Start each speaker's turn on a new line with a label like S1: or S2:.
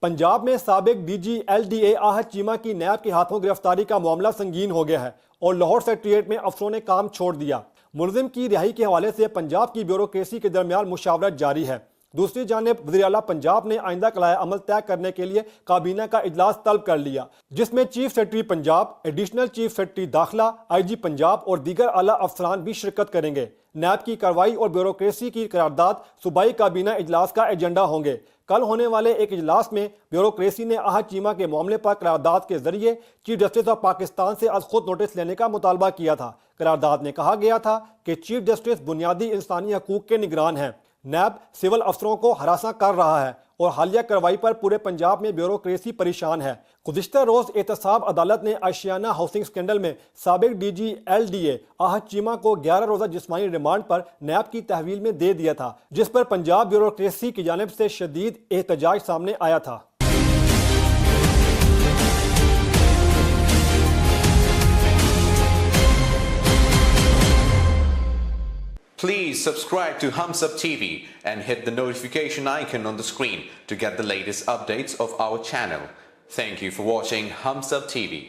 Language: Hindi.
S1: पंजाब में साबिक डीजी LDA आहत चीमा की नैब के हाथों गिरफ्तारी का मामला संगीन हो गया है और लाहौर सेक्रेटेरिएट में अफसरों ने काम छोड़ दिया। मुलजिम की रिहाई के हवाले से पंजाब की ब्यूरोक्रेसी के दरमियान मुशावरत जारी है। दूसरी जानिब वज़ीर आला पंजाब ने आइंदा कलाए अमल तय करने के लिए काबीना का इजलास तलब कर लिया, जिसमें chief secretary Punjab, additional chief secretary दाखिला, IG पंजाब और दीगर आला अफसरान भी शिरकत करेंगे। नैब की कार्रवाई और ब्यूरोक्रेसी की करारदाद सूबाई काबीना इजलास का एजेंडा होंगे। कल होने वाले एक इजलास में ब्यूरोक्रेसी ने आहत चीमा के मामले पर करारदाद के जरिए चीफ जस्टिस ऑफ पाकिस्तान से आज खुद नोटिस लेने का मुतालबा किया था। करारदाद में कहा गया था कि चीफ जस्टिस बुनियादी इंसानी हकूक के निगरान हैं। नैब सिविल अफसरों को हरासा कर रहा है और हालिया कार्रवाई पर पूरे पंजाब में ब्यूरोक्रेसी परेशान है। गुज़िश्ता रोज एहतसाब अदालत ने आशियाना हाउसिंग स्कैंडल में साबिक डीजी LDA आहत चीमा को 11 रोजा जिस्मानी रिमांड पर नैब की तहवील में दे दिया था, जिस पर पंजाब ब्यूरोक्रेसी की जानिब से शदीद एहतजाज सामने आया था।
S2: Please subscribe to Hums Up TV and hit the notification icon on the screen to get the latest updates of our channel. Thank you for watching Hums Up TV.